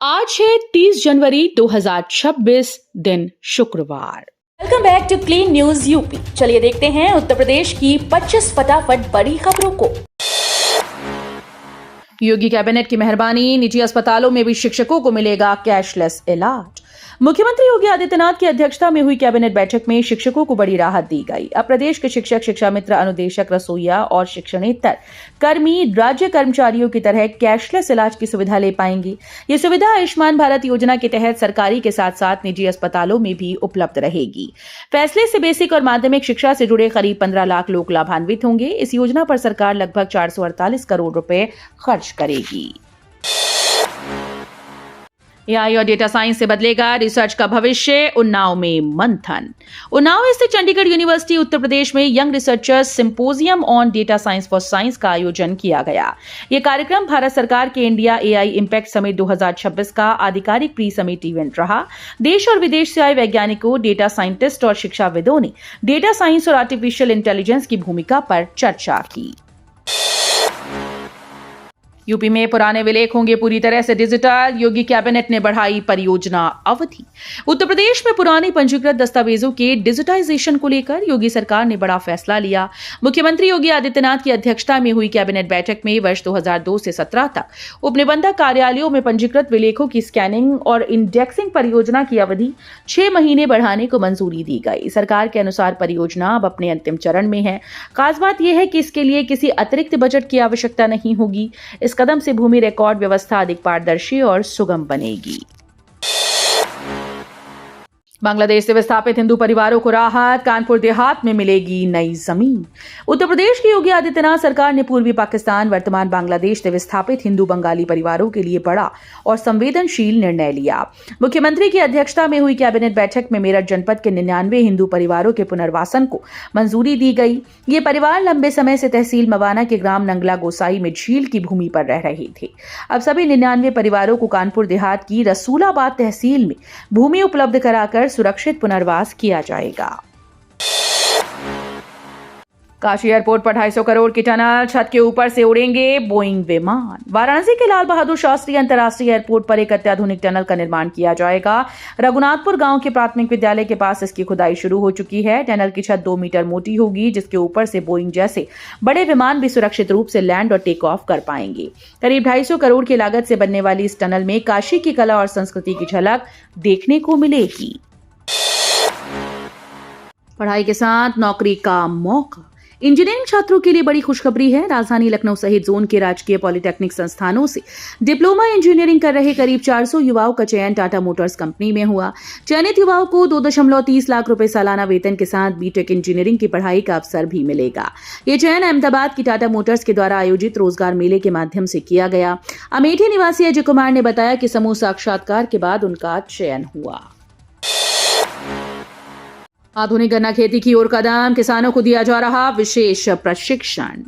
आज है 30 जनवरी 2026 दिन शुक्रवार। Welcome back to clean news UP. चलिए देखते हैं उत्तर प्रदेश की 25 फटाफट बड़ी खबरों को। योगी कैबिनेट की मेहरबानी, निजी अस्पतालों में भी शिक्षकों को मिलेगा कैशलेस इलाज। मुख्यमंत्री योगी आदित्यनाथ की अध्यक्षता में हुई कैबिनेट बैठक में शिक्षकों को बड़ी राहत दी गई। अब प्रदेश के शिक्षक, शिक्षा मित्र, अनुदेशक, रसोइया और शिक्षणेतर कर्मी राज्य कर्मचारियों की तरह कैशलेस इलाज की सुविधा ले पाएंगे। ये सुविधा आयुष्मान भारत योजना के तहत सरकारी के साथ साथ निजी अस्पतालों में भी उपलब्ध रहेगी। फैसले से बेसिक और माध्यमिक शिक्षा से जुड़े करीब 15 लाख लोग लाभान्वित होंगे। इस योजना पर सरकार लगभग 448 करोड़ रुपए खर्च करेगी। एआई और डेटा साइंस से बदलेगा रिसर्च का भविष्य, उन्नाव में मंथन। उन्नाव स्थित चंडीगढ़ यूनिवर्सिटी उत्तर प्रदेश में young researchers symposium on data science for science का आयोजन किया गया। यह कार्यक्रम भारत सरकार के इंडिया एआई इम्पैक्ट समिट 2026 का आधिकारिक प्री समिट इवेंट रहा। देश और विदेश से आए वैज्ञानिकों, डेटा साइंटिस्ट और शिक्षाविदों ने डेटा साइंस और आर्टिफिशियल इंटेलिजेंस की भूमिका पर चर्चा की। यूपी में पुराने विलेख होंगे पूरी तरह से डिजिटल, योगी कैबिनेट ने बढ़ाई परियोजना अवधि। उत्तर प्रदेश में पुराने पंजीकृत दस्तावेजों के डिजिटाइजेशन को लेकर योगी सरकार ने बड़ा फैसला लिया। मुख्यमंत्री योगी आदित्यनाथ की अध्यक्षता में हुई कैबिनेट बैठक में वर्ष 2002 से 17 तक उपनिबंधक कार्यालयों में पंजीकृत विलेखों की स्कैनिंग और इंडेक्सिंग परियोजना की अवधि 6 महीने बढ़ाने को मंजूरी दी गई। सरकार के अनुसार परियोजना अब अपने अंतिम चरण में है। खास बात यह है कि इसके लिए किसी अतिरिक्त बजट की आवश्यकता नहीं होगी। इस कदम से भूमि रिकॉर्ड व्यवस्था अधिक पारदर्शी और सुगम बनेगी। बांग्लादेश से विस्थापित हिंदू परिवारों को राहत, कानपुर देहात में मिलेगी नई जमीन। उत्तर प्रदेश की योगी आदित्यनाथ सरकार ने पूर्वी पाकिस्तान वर्तमान बांग्लादेश से विस्थापित हिंदू बंगाली परिवारों के लिए बड़ा और संवेदनशील निर्णय लिया। मुख्यमंत्री की अध्यक्षता में हुई कैबिनेट बैठक में मेरठ जनपद के 99 हिंदू परिवारों के पुनर्वासन को मंजूरी दी गई। ये परिवार लंबे समय से तहसील मवाना के ग्राम नंगला गोसाई में झील की भूमि पर रह रहे थे। अब सभी 99 परिवारों को कानपुर देहात की रसूलाबाद तहसील में भूमि उपलब्ध कराकर सुरक्षित पुनर्वास किया जाएगा। काशी एयरपोर्ट पर 250 करोड़ की टनल, छत के ऊपर से उड़ेंगे बोइंग विमान। वाराणसी के लाल बहादुर शास्त्री अंतर्राष्ट्रीय एयरपोर्ट पर एक अत्याधुनिक टनल का निर्माण किया जाएगा। रघुनाथपुर गांव के प्राथमिक विद्यालय के पास इसकी खुदाई शुरू हो चुकी है। टनल की छत 2 मीटर मोटी होगी, जिसके ऊपर से बोइंग जैसे बड़े विमान भी सुरक्षित रूप से लैंड और टेक ऑफ कर पाएंगे। करीब 250 करोड़ की लागत से बनने वाली इस टनल में काशी की कला और संस्कृति की झलक देखने को मिलेगी। पढ़ाई के साथ नौकरी का मौका। इंजीनियरिंग छात्रों के लिए बड़ी खुशखबरी है। राजधानी लखनऊ सहित जोन के राजकीय पॉलिटेक्निक संस्थानों से डिप्लोमा इंजीनियरिंग कर रहे करीब 400 युवाओं का चयन टाटा मोटर्स कंपनी में हुआ। चयनित युवाओं को 2.30 लाख रुपए सालाना वेतन के साथ बीटेक इंजीनियरिंग की पढ़ाई का अवसर भी मिलेगा। ये चयन अहमदाबाद की टाटा मोटर्स के द्वारा आयोजित रोजगार मेले के माध्यम से किया गया। अमेठी निवासी अजय कुमार ने बताया कि समूह साक्षात्कार के बाद उनका चयन हुआ। आधुनिक गन्ना खेती की ओर कदम, किसानों को दिया जा रहा विशेष प्रशिक्षण।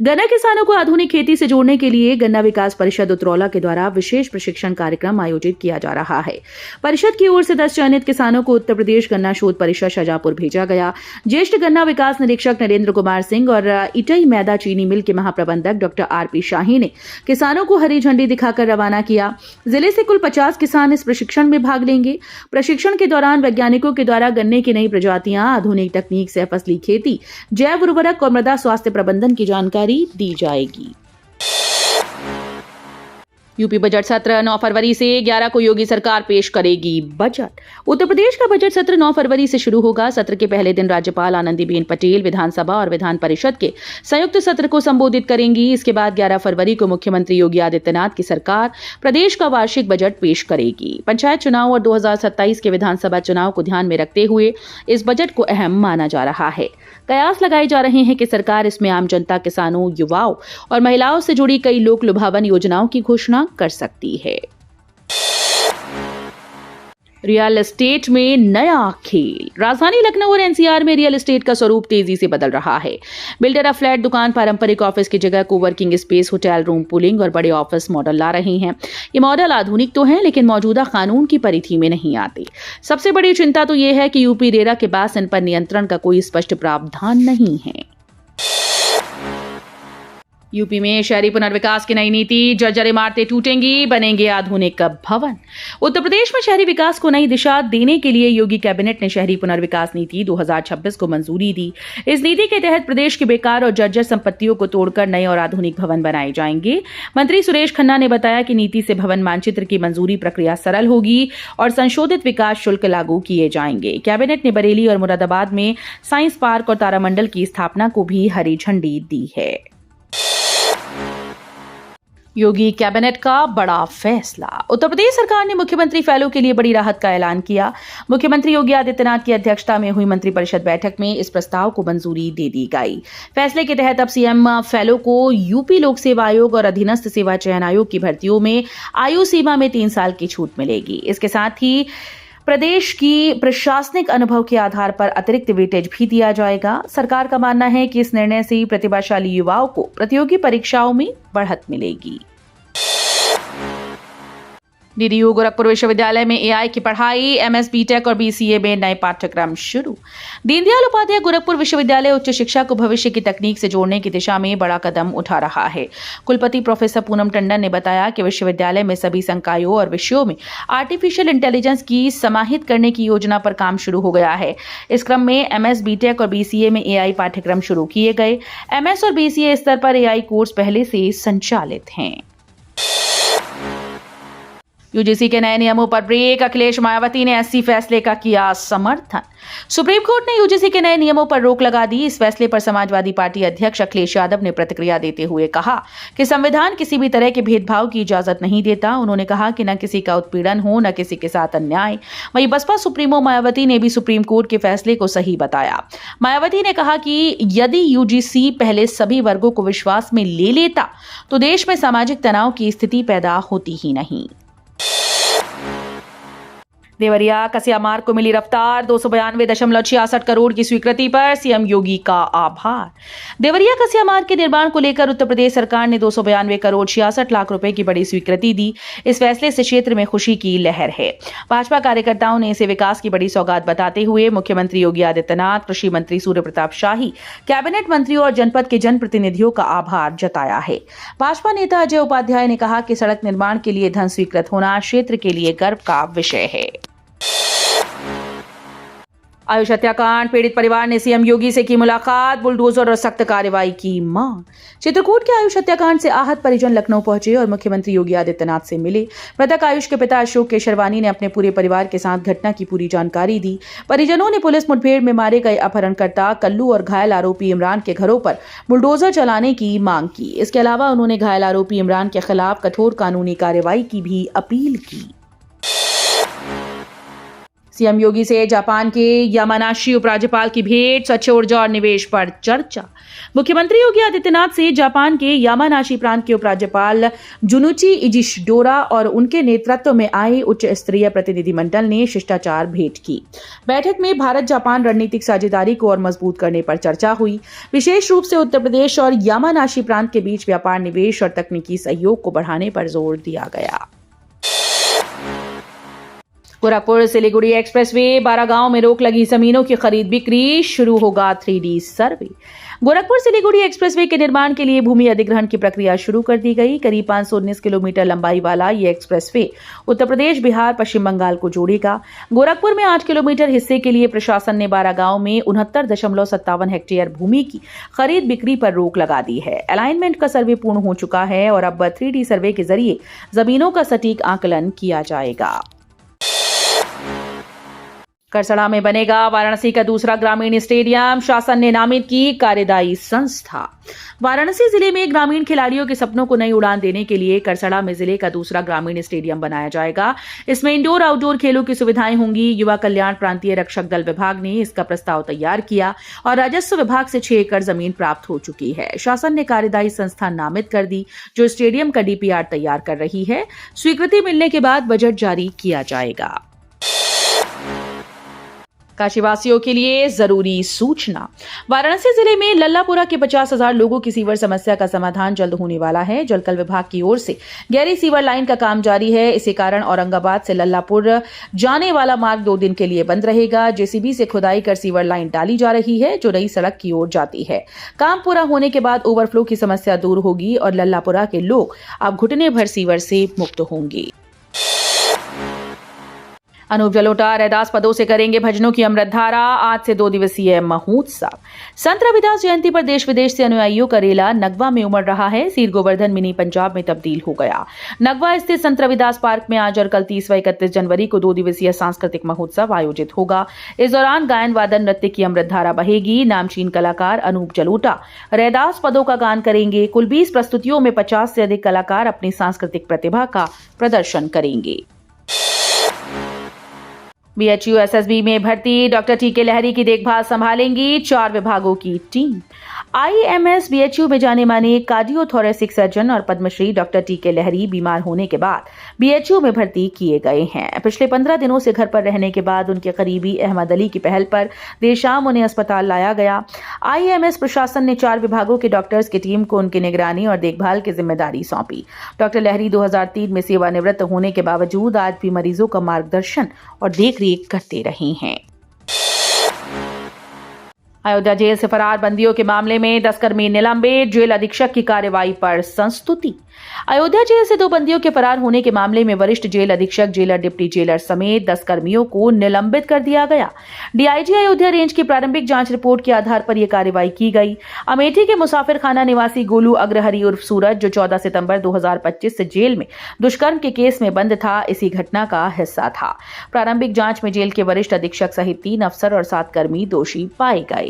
गन्ना किसानों को आधुनिक खेती से जोड़ने के लिए गन्ना विकास परिषद उतरौला के द्वारा विशेष प्रशिक्षण कार्यक्रम आयोजित किया जा रहा है। परिषद की ओर से 10 चयनित किसानों को उत्तर प्रदेश गन्ना शोध परिषद शाजापुर भेजा गया। ज्येष्ठ गन्ना विकास निरीक्षक नरेंद्र कुमार सिंह और इटई मैदा चीनी मिल के महाप्रबंधक डॉक्टर आरपी शाही ने किसानों को हरी झंडी दिखाकर रवाना किया। जिले से कुल 50 किसान इस प्रशिक्षण में भाग लेंगे। प्रशिक्षण के दौरान वैज्ञानिकों के द्वारा गन्ने की नई प्रजातियां, आधुनिक तकनीक से फसली खेती, जैव उर्वरक और मृदा स्वास्थ्य प्रबंधन की जानकारी दी जाएगी। यूपी बजट सत्र 9 फरवरी से 11 को योगी सरकार पेश करेगी बजट। उत्तर प्रदेश का बजट सत्र 9 फरवरी से शुरू होगा। सत्र के पहले दिन राज्यपाल आनंदीबेन पटेल विधानसभा और विधान परिषद के संयुक्त सत्र को संबोधित करेंगी। इसके बाद 11 फरवरी को मुख्यमंत्री योगी आदित्यनाथ की सरकार प्रदेश का वार्षिक बजट पेश करेगी। पंचायत चुनाव और 2027 के विधानसभा चुनाव को ध्यान में रखते हुए इस बजट को अहम माना जा रहा है। कयास लगाए जा रहे हैं कि सरकार इसमें आम जनता, किसानों, युवाओं और महिलाओं से जुड़ी कई लोक लुभावन योजनाओं की घोषणा कर सकती है। रियल एस्टेट में नया खेल। राजधानी लखनऊ और एनसीआर में रियल एस्टेट का स्वरूप तेजी से बदल रहा है। बिल्डर अब फ्लैट, दुकान, पारंपरिक ऑफिस की जगह coworking space, hotel room, pooling और बड़े ऑफिस मॉडल ला रहे हैं। ये मॉडल आधुनिक तो हैं, लेकिन मौजूदा कानून की परिधि में नहीं आते। सबसे बड़ी चिंता तो यह है कि यूपी रेरा के पास इन पर नियंत्रण का कोई स्पष्ट प्रावधान नहीं है। यूपी में शहरी पुनर्विकास की नई नीति, जर्जर इमारतें टूटेंगी, बनेंगे आधुनिक भवन। उत्तर प्रदेश में शहरी विकास को नई दिशा देने के लिए योगी कैबिनेट ने शहरी पुनर्विकास नीति 2026 को मंजूरी दी। इस नीति के तहत प्रदेश की बेकार और जर्जर संपत्तियों को तोड़कर नए और आधुनिक भवन बनाए जाएंगे। मंत्री सुरेश खन्ना ने बताया कि नीति से भवन मानचित्र की मंजूरी प्रक्रिया सरल होगी और संशोधित विकास शुल्क लागू किए जाएंगे। कैबिनेट ने बरेली और मुरादाबाद में साइंस पार्क और तारामंडल की स्थापना को भी हरी झंडी दी है। योगी कैबिनेट का बड़ा फैसला। उत्तर प्रदेश सरकार ने मुख्यमंत्री फेलो के लिए बड़ी राहत का ऐलान किया। मुख्यमंत्री योगी आदित्यनाथ की अध्यक्षता में हुई मंत्रिपरिषद बैठक में इस प्रस्ताव को मंजूरी दे दी गई। फैसले के तहत अब सीएम फेलो को यूपी लोक सेवा आयोग और अधीनस्थ सेवा चयन आयोग की भर्तियों में आयु सीमा में 3 साल की छूट मिलेगी। इसके साथ ही प्रदेश की प्रशासनिक अनुभव के आधार पर अतिरिक्त वेटेज भी दिया जाएगा। सरकार का मानना है कि इस निर्णय से प्रतिभाशाली युवाओं को प्रतियोगी परीक्षाओं में बढ़त मिलेगी। डीडीयू गोरखपुर विश्वविद्यालय में एआई की पढ़ाई, एमएस बीटेक और बीसीए में नए पाठ्यक्रम शुरू। दीनदयाल उपाध्याय गोरखपुर विश्वविद्यालय उच्च शिक्षा को भविष्य की तकनीक से जोड़ने की दिशा में बड़ा कदम उठा रहा है। कुलपति प्रोफेसर पूनम टंडन ने बताया कि विश्वविद्यालय में सभी संकायों और विषयों में आर्टिफिशियल इंटेलिजेंस की समाहित करने की योजना पर काम शुरू हो गया है। इस क्रम में एमएस बीटेक और बीसीए में एआई पाठ्यक्रम शुरू किए गए। एमएस और बीसीए स्तर पर एआई कोर्स पहले से संचालित हैं। यूजीसी के नए नियमों पर ब्रेक, अखिलेश मायावती ने एससी फैसले का किया समर्थन। सुप्रीम कोर्ट ने यूजीसी के नए नियमों पर रोक लगा दी। इस फैसले पर समाजवादी पार्टी अध्यक्ष अखिलेश यादव ने प्रतिक्रिया देते हुए कहा कि संविधान किसी भी तरह के भेदभाव की इजाजत नहीं देता। उन्होंने कहा कि न किसी का उत्पीड़न हो, न किसी के साथ अन्याय। वहीं बसपा सुप्रीमो मायावती ने भी सुप्रीम कोर्ट के फैसले को सही बताया। मायावती ने कहा कि यदि यूजीसी पहले सभी वर्गों को विश्वास में ले लेता तो देश में सामाजिक तनाव की स्थिति पैदा होती ही नहीं। देवरिया कसिया मार्ग को मिली रफ्तार, 292.66 करोड़ की स्वीकृति पर सीएम योगी का आभार। देवरिया कसिया मार्ग के निर्माण को लेकर उत्तर प्रदेश सरकार ने 292 करोड़ 66 लाख रुपए की बड़ी स्वीकृति दी। इस फैसले से क्षेत्र में खुशी की लहर है। भाजपा कार्यकर्ताओं ने इसे विकास की बड़ी सौगात बताते हुए मुख्यमंत्री योगी आदित्यनाथ, कृषि मंत्री सूर्य प्रताप शाही, कैबिनेट मंत्रियों और जनपद के जनप्रतिनिधियों का आभार जताया है। भाजपा नेता अजय उपाध्याय ने कहा कि सड़क निर्माण के लिए धन स्वीकृत होना क्षेत्र के लिए गर्व का विषय है। आयुष हत्याकांड पीड़ित परिवार ने सीएम योगी से की मुलाकात, बुलडोजर और सख्त कार्रवाई की मांग। चित्रकूट के आयुष हत्याकांड से आहत परिजन लखनऊ पहुंचे और मुख्यमंत्री योगी आदित्यनाथ से मिले। मृतक आयुष के पिता अशोक केशरवानी ने अपने पूरे परिवार के साथ घटना की पूरी जानकारी दी। परिजनों ने पुलिस मुठभेड़ में मारे गए अपहरणकर्ता कल्लू और घायल आरोपी इमरान के घरों पर बुलडोजर चलाने की मांग की। इसके अलावा उन्होंने घायल आरोपी इमरान के खिलाफ कठोर कानूनी कार्रवाई की भी अपील की। सीएम योगी से जापान के यामानाशी उपराज्यपाल की भेंट, स्वच्छ ऊर्जा और निवेश पर चर्चा। मुख्यमंत्री योगी आदित्यनाथ से जापान के यामानाशी प्रांत के उपराज्यपाल जुनुची इजिशिडोरा और उनके नेतृत्व में आए उच्च स्तरीय प्रतिनिधिमंडल ने शिष्टाचार भेंट की। बैठक में भारत जापान रणनीतिक साझेदारी को और मजबूत करने पर चर्चा हुई। विशेष रूप से उत्तर प्रदेश और यामानाशी प्रांत के बीच व्यापार, निवेश और तकनीकी सहयोग को बढ़ाने पर जोर दिया गया। गोरखपुर सिलीगुड़ी एक्सप्रेसवे, 12 गांव में रोक लगी जमीनों की खरीद बिक्री, शुरू होगा 3D सर्वे। गोरखपुर सिलीगुड़ी एक्सप्रेसवे के निर्माण के लिए भूमि अधिग्रहण की प्रक्रिया शुरू कर दी गई। करीब 519 किलोमीटर लंबाई वाला ये एक्सप्रेसवे उत्तर प्रदेश, बिहार, पश्चिम बंगाल को जोड़ेगा। गोरखपुर में 8 किलोमीटर हिस्से के लिए प्रशासन ने 12 गांव में 69.57 हेक्टेयर भूमि की खरीद बिक्री पर रोक लगा दी है। अलाइनमेंट का सर्वे पूर्ण हो चुका है और अब 3D सर्वे के जरिए जमीनों का सटीक आकलन किया जाएगा। करसड़ा में बनेगा वाराणसी का दूसरा ग्रामीण स्टेडियम, शासन ने नामित की कार्यदायी संस्था। वाराणसी जिले में ग्रामीण खिलाड़ियों के सपनों को नई उड़ान देने के लिए करसड़ा में जिले का दूसरा ग्रामीण स्टेडियम बनाया जाएगा। इसमें इंडोर आउटडोर खेलों की सुविधाएं होंगी। युवा कल्याण प्रांतीय रक्षक दल विभाग ने इसका प्रस्ताव तैयार किया और राजस्व विभाग से 6 एकड़ जमीन प्राप्त हो चुकी है। शासन ने कार्यदायी संस्था नामित कर दी जो स्टेडियम का डीपीआर तैयार कर रही है। स्वीकृति मिलने के बाद बजट जारी किया जाएगा। काशीवासियों के लिए जरूरी सूचना। वाराणसी जिले में लल्लापुरा के 50,000 लोगों की सीवर समस्या का समाधान जल्द होने वाला है। जलकल विभाग की ओर से गहरी सीवर लाइन का काम जारी है। इसी कारण औरंगाबाद से लल्लापुर जाने वाला मार्ग 2 दिन के लिए बंद रहेगा। जेसीबी से खुदाई कर सीवर लाइन डाली जा रही है जो नई सड़क की ओर जाती है। काम पूरा होने के बाद ओवरफ्लो की समस्या दूर होगी और लल्लापुरा के लोग अब घुटने भर सीवर से मुक्त होंगे। अनूप जलोटा रैदास पदों से करेंगे भजनों की अमृत धारा। आज से 2 दिवसीय महोत्सव। संत रविदास जयंती पर देश विदेश से अनुयायियों का रेला नगवा में उमड़ रहा है। सीर गोवर्धन मिनी पंजाब में तब्दील हो गया। नगवा स्थित संत रविदास पार्क में आज और कल 30 व 31 जनवरी को 2 दिवसीय सांस्कृतिक महोत्सव आयोजित होगा। इस दौरान गायन वादन नृत्य की अमृत धारा बहेगी। नामचीन कलाकार अनूप जलोटा रैदास पदों का गान करेंगे। कुल 20 प्रस्तुतियों में 50 से अधिक कलाकार अपनी सांस्कृतिक प्रतिभा का प्रदर्शन करेंगे। बीएचयू एसएसबी में भर्ती डॉक्टर टीके लहरी की देखभाल संभालेंगी 4 विभागों की टीम। आईएमएस बीएचयू में जाने माने कार्डियोथोरेसिक सर्जन और पद्मश्री डॉक्टर टीके लहरी बीमार होने के बाद बीएचयू में भर्ती किए गए हैं। पिछले 15 दिनों से घर पर रहने के बाद उनके करीबी अहमद अली की पहल पर देर शाम उन्हें अस्पताल लाया गया। आईएमएस प्रशासन ने 4 विभागों के डॉक्टर्स की टीम को उनकी निगरानी और देखभाल की जिम्मेदारी सौंपी। डॉक्टर लहरी 2003 में सेवानिवृत्त होने के बावजूद आज भी मरीजों का मार्गदर्शन और देखरेख करते रहे हैं। अयोध्या जेल से फरार बंदियों के मामले में 10 कर्मी निलंबित। जेल अधीक्षक की कार्रवाई पर संस्तुति। अयोध्या जेल से 2 बंदियों के फरार होने के मामले में वरिष्ठ जेल अधीक्षक, जेलर, डिप्टी जेलर समेत 10 कर्मियों को निलंबित कर दिया गया। डीआईजी अयोध्या रेंज की प्रारंभिक जांच रिपोर्ट के आधार पर यह कार्रवाई की गई। अमेठी के मुसाफिर खाना निवासी गोलू अग्रहरी उर्फ सूरज, जो 14 सितंबर 2025 से जेल में दुष्कर्म के केस में बंद था, इसी घटना का हिस्सा था। प्रारंभिक जांच में जेल के वरिष्ठ अधीक्षक सहित 3 अफसर और 7 कर्मी दोषी पाए गए।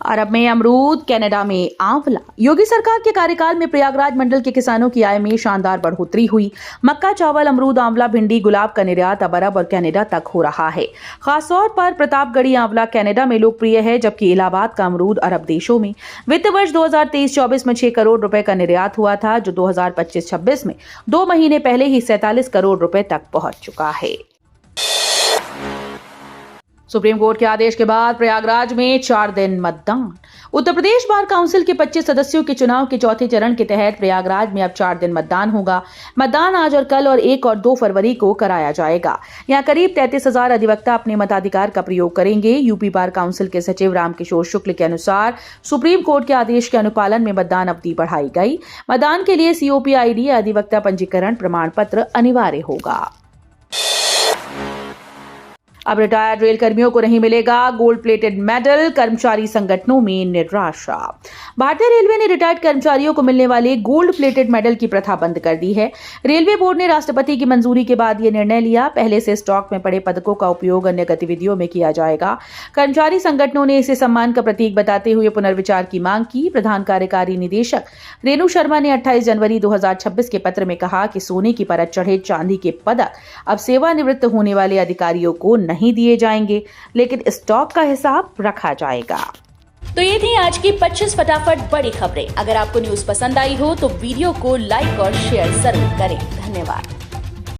अरब में अमरूद, कनाडा में आंवला। योगी सरकार के कार्यकाल में प्रयागराज मंडल के किसानों की आय में शानदार बढ़ोतरी हुई। मक्का, चावल, अमरूद, आंवला, भिंडी, गुलाब का निर्यात अब अरब और कनाडा तक हो रहा है। खासतौर पर प्रतापगढ़ी आंवला कनाडा में लोकप्रिय है, जबकि इलाहाबाद का अमरूद अरब देशों में। वित्त वर्ष 2023-24 में 6 करोड़ रुपए का निर्यात हुआ था, जो 2025-26 में 2 महीने पहले ही 47 करोड़ रुपए तक पहुंच चुका है। सुप्रीम कोर्ट के आदेश के बाद प्रयागराज में 4 दिन मतदान। उत्तर प्रदेश बार काउंसिल के 25 सदस्यों के चुनाव के चौथे चरण के तहत प्रयागराज में अब 4 दिन मतदान होगा। मतदान आज और कल और 1 और 2 फरवरी को कराया जाएगा। यहां करीब 33,000 अधिवक्ता अपने मताधिकार का प्रयोग करेंगे। यूपी बार काउंसिल के सचिव रामकिशोर शुक्ल के अनुसार सुप्रीम कोर्ट के आदेश के अनुपालन में मतदान अवधि बढ़ाई गई। मतदान के लिए सीओपी आईडी या अधिवक्ता पंजीकरण प्रमाण पत्र अनिवार्य होगा। अब रिटायर्ड रेल कर्मियों को नहीं मिलेगा गोल्ड प्लेटेड मेडल। कर्मचारी संगठनों में निराशा। भारतीय रेलवे ने रिटायर्ड कर्मचारियों को मिलने वाले गोल्ड प्लेटेड मेडल की प्रथा बंद कर दी है। रेलवे बोर्ड ने राष्ट्रपति की मंजूरी के बाद यह निर्णय लिया। पहले से स्टॉक में पड़े पदकों का उपयोग अन्य गतिविधियों में किया जाएगा। कर्मचारी संगठनों ने इसे सम्मान का प्रतीक बताते हुए पुनर्विचार की मांग की। प्रधान कार्यकारी निदेशक रेणु शर्मा ने 28 जनवरी 2026 के पत्र में कहा कि सोने की परत चढ़े चांदी के पदक अब सेवानिवृत्त होने वाले अधिकारियों को नहीं दिए जाएंगे, लेकिन स्टॉक का हिसाब रखा जाएगा। तो ये थी आज की 25 फटाफट बड़ी खबरें। अगर आपको न्यूज पसंद आई हो तो वीडियो को लाइक और शेयर जरूर करें। धन्यवाद।